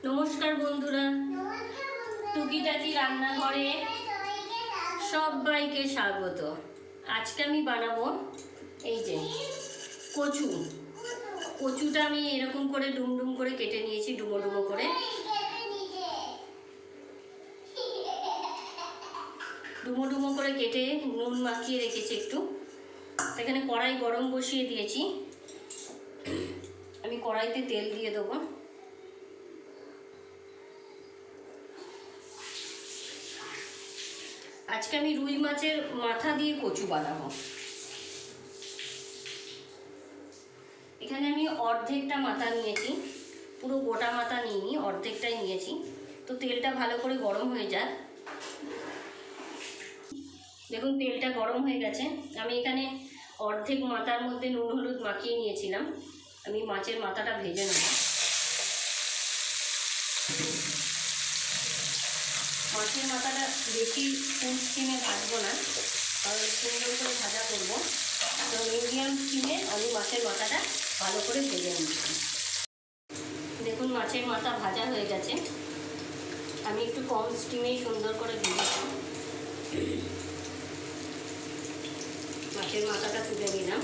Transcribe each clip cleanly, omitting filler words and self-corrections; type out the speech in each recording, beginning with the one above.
নমস্কার বন্ধুরা, টুকিটাকি রান্নাঘরে সবাইকে স্বাগত। আজকে আমি বানাবো এই যে কচুটা আমি এরকম করে ডুমডুম করে কেটে নিয়েছি, ডুমো ডুমো করে কেটে নুন মাখিয়ে রেখেছি একটু। এখানে কড়াই গরম বসিয়ে দিয়েছি, আমি কড়াইতে তেল দিয়ে দেবো। আজকে আমি রুই মাছের মাথা দিয়ে কচু বানাবো। এখানে আমি অর্ধেকটা মাথা নিয়েছি, পুরো গোটা মাথা নিইনি, অর্ধেকটাই নিয়েছি। তো তেলটা ভালো করে গরম হয়ে যাক। দেখুন তেলটা গরম হয়ে গেছে। আমি এখানে অর্ধেক মাথার মধ্যে নুন হলুদ মাখিয়ে নিয়েছিলাম। আমি মাছের মাথাটা ভেজে নেব। মাছের মাথাটা বেশি ফুল স্টিমে ভাজবো না, কারণ সুন্দর করে ভাজা করবো। তো মিডিয়াম স্টিমে আমি মাছের মাথাটা ভালো করে ভেজে নিচ্ছি। দেখুন মাছের মাথা ভাজা হয়ে গেছে। আমি একটু কম স্টিমেই সুন্দর করে ভেজেছি। মাছের মাথাটা তুলে নিলাম।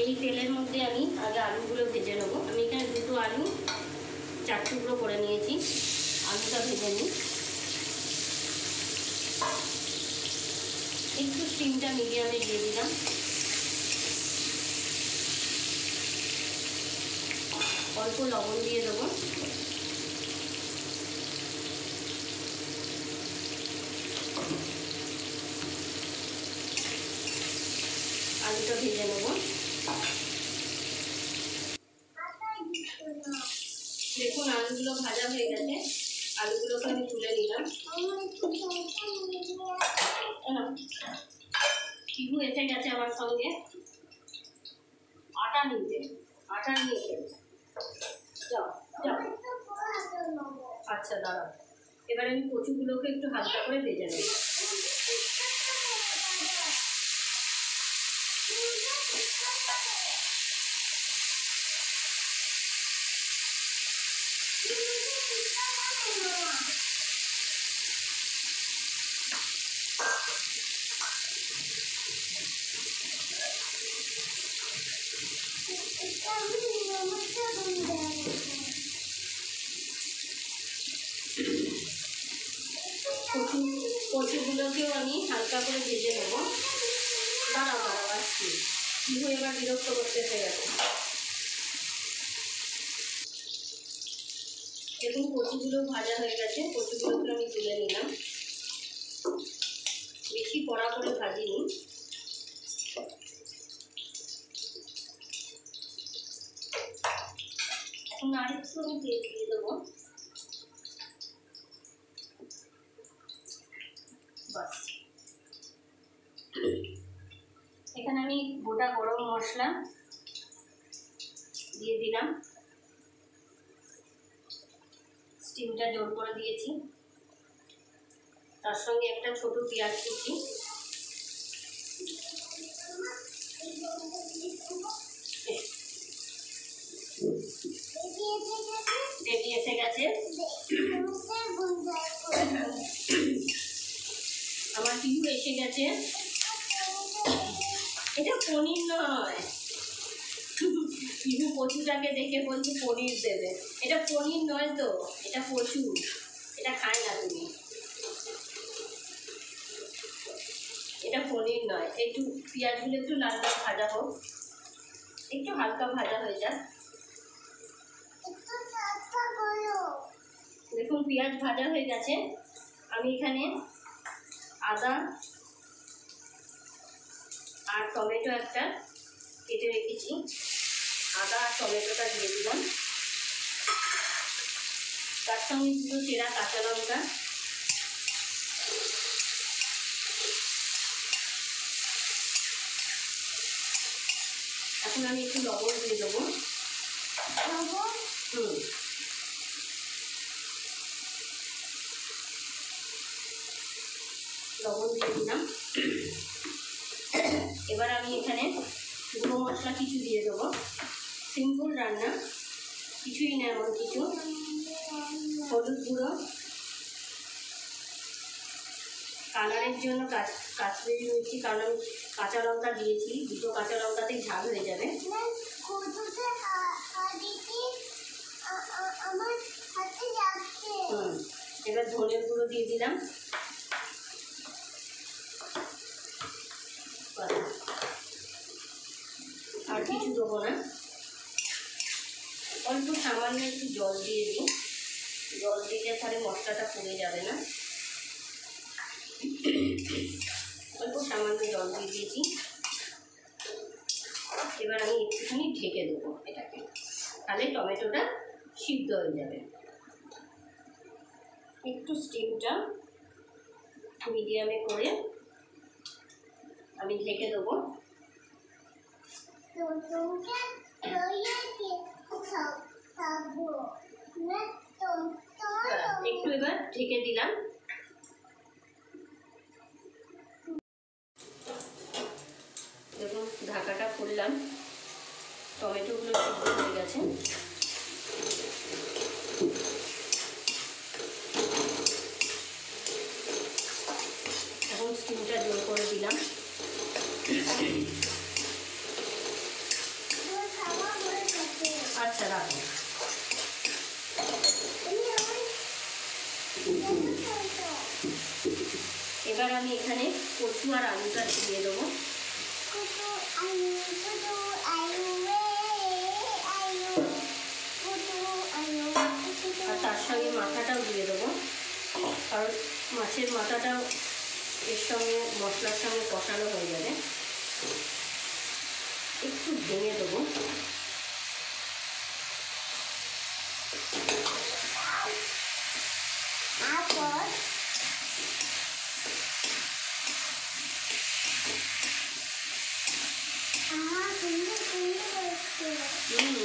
এই তেলের মধ্যে আমি আগে আলুগুলো ভেজে নেবো। আমি এখানে দুটো আলু 4 টুকরো করে নিয়েছি। আলুটা ভেজে নিই। একটু স্টিমটা মিডিয়ামে দিয়ে দিলাম। অল্প লবণ দিয়ে দেবো। আলুটা ভেজে নেব। দেখুন আলুগুলো ভাজা হয়ে গেছে। আলুগুলোকে আমি তুলে নিলাম। টিহু এসে গেছে আমার সঙ্গে আটা নিয়ে খেলছে। যাও যাও, আচ্ছা দাঁড়াও। এবার আমি কচুগুলোকে একটু হালকা করে ভেজে নেব। কচুগুলোকেও আমি হালকা করে ভেজে নেব। দাঁড়াও আসছি। টিহু এবার বিরক্ত করতে হয়ে গেছে। দেখুন কচুগুলো ভাজা হয়ে গেছে। কচুগুলোকে আমি তুলে নিলাম। বেশি কড়া করে ভাজিনি। এখন আরেকটু আমি তেল দিয়ে দেবো। বাস, এখানে আমি গোটা গরম মশলা দিয়ে দিলাম। স্টিমটা জোর করে দিয়েছি। তার সঙ্গে একটা ছোট পেঁয়াজ কুচি, রেডি এসে গেছে। আমার টিহু এসে গেছে। এটা পনির নয়। টিহু কচুটাকে দেখে বলছি পনির দেবে। এটা পনির নয় তো, এটা কচু। এটা খায় না তুমি। এটা পনির নয়। একটু পেঁয়াজগুলো একটু লাল লাল ভাজা হোক, একটু হালকা ভাজা হয়ে যাক। দেখুন পেঁয়াজ ভাজা হয়ে গেছে। আমি এখানে আদা আর টমেটো একটা কেটে রেখেছি। আদা আর টমেটোটা দিয়ে দিলাম। তার সঙ্গে দুটো চেরা কাঁচা লঙ্কা, এখন আমি একটু লবণ দিয়ে দেবো। লবণ দিয়ে দিলাম। এবার আমি এখানে গুঁড়ো মশলা কিছু দিয়ে দেবো। সিম্পল রান্না, কিছুই না এমন কিছু। হলুদ গুঁড়ো, কালারের জন্য কাশ্মীরি মির্চি, কারণ আমি কাঁচা লঙ্কা দিয়েছি, দুটো কাঁচা লঙ্কাতেই ঝাল হয়ে যাবে। এবার ধনের গুঁড়ো দিয়ে দিলাম, আর কিছু দেবো না, অল্প সামান্য একটু জল দিয়ে দিই, জল দিলে তাহলে মশলাটা পুড়ে যাবে না। অল্প সামান্য জল দিয়ে দিয়েছি। এবার আমি একটুখানি ঢেকে দেবো এটাকে, তাহলে টমেটোটা সিদ্ধ হয়ে যাবে। একটু স্টিমটা মিডিয়ামে করে আমি ঢেকে দেবো। একটু এবার ঢেকে দিলাম। দেখুন ঢাকাটা খুললাম, টমেটোগুলো সিদ্ধ হয়ে গেছে। এখন স্টিমটা জোর করে দিলাম। আচ্ছা রাখো। এবার আমি এখানে কচু আর আলুটা দিয়ে দেবো। আর তার সঙ্গে মাথাটাও দিয়ে দেবো, কারণ মাছের মাথাটাও এর সঙ্গে মশলার সঙ্গে কষানো হয়ে যাবে। একটু ভেঙে দেবো।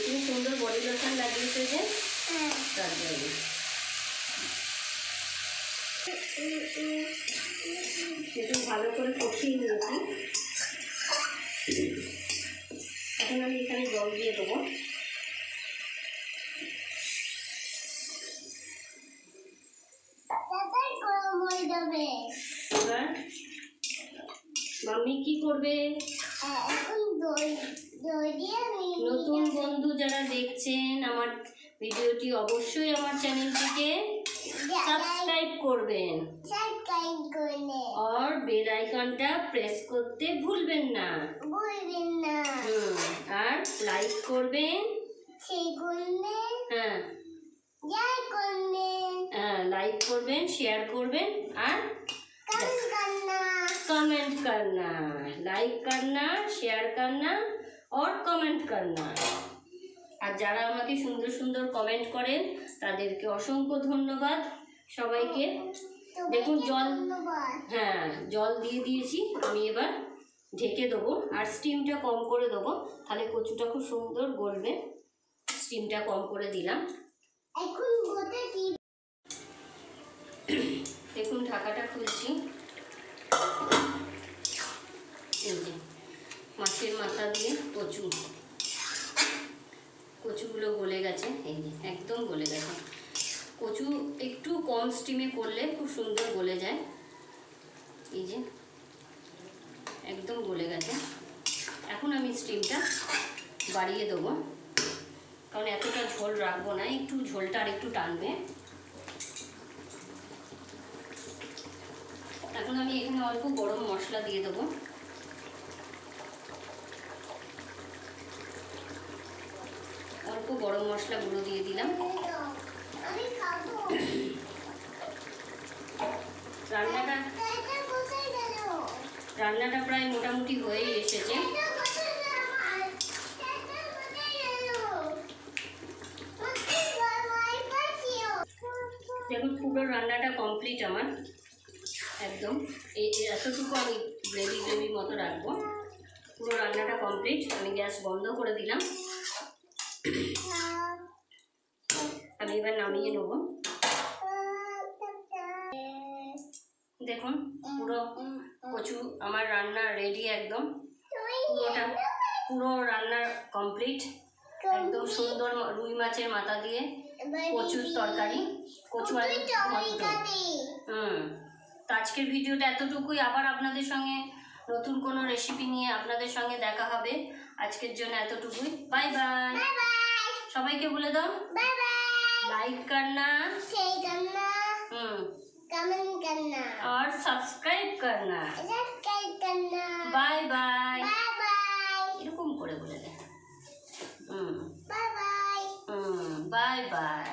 তুমি সুন্দর বডি লোশন লাগিয়েছে যে, তার জন্য। একটু ভালো করে কষিয়ে নিয়েছি। এখন আমি এখানে জল দিয়ে দেবো। এবার মাম্মি কি করবে? নতুন বন্ধু যারা দেখছেন আমার ভিডিওটি, অবশ্যই আমার চ্যানেলটিকে সাবস্ক্রাইব করবেন और बेल आइकनটা প্রেস করতে ভুলবেন না। আর লাইক করবেন, লাইক করবেন, শেয়ার করবেন আর कमेंट करना, लाइक करना, शेयर करना और कमेंट करना। আর যারা আমাকে সুন্দর সুন্দর কমেন্ট করেন তাদেরকে অসংখ্য ধন্যবাদ সবাইকে। দেখুন জল, জল দিয়ে দিয়েছি। আমি এবার ঢেকে দেবো আর স্টিমটা কম করে দেবো, তাহলে কচুটা খুব সুন্দর গলবে। স্টিমটা কম করে দিলাম। দেখুন ঢাকাটা খুলছি। এই যে মাছের মাথা দিয়ে কচুগুলো গলে গেছে। এই যে একদম গলে গেছে। কচু একটু কম স্টিমে করলে খুব সুন্দর গলে যায়। এই যে একদম গলে গেছে। এখন আমি স্টিমটা বাড়িয়ে দেবো, কারণ এতটা ঝোল রাখবো না, একটু ঝোলটা আর একটু টানবে। এখন আমি এখানে অল্প গরম মশলা দিয়ে দেবো। অল্প গরম মশলা গুঁড়ো দিয়ে দিলাম। রান্নাটা প্রায় মোটামুটি হয়ে এসেছে। দেখুন পুরো রান্নাটা কমপ্লিট আমার একদম। এই এতটুকু আমি গ্রেভি মতো রাখবো। পুরো রান্নাটা কমপ্লিট। আমি গ্যাস বন্ধ করে দিলাম। আমি এবার নামিয়ে নেব। দেখুন পুরো কচু আমার রান্না রেডি একদম। পুরো রান্না কমপ্লিট। একদম সুন্দর রুই মাছের মাথা দিয়ে কচুর তরকারি, কচু আর ঘন্ট। তো আজকের ভিডিওটা এতটুকুই। আবার আপনাদের সঙ্গে নতুন কোনো রেসিপি নিয়ে আপনাদের সঙ্গে দেখা হবে। আজকের জন্য এতটুকুই। Bye bye. সবাইকে বলে দাও लाइक करना, शेयर करना, कमेंट करना और सब्सक्राइब करना। Bye bye. এরকম করে বলে দে। Bye bye. Bye by.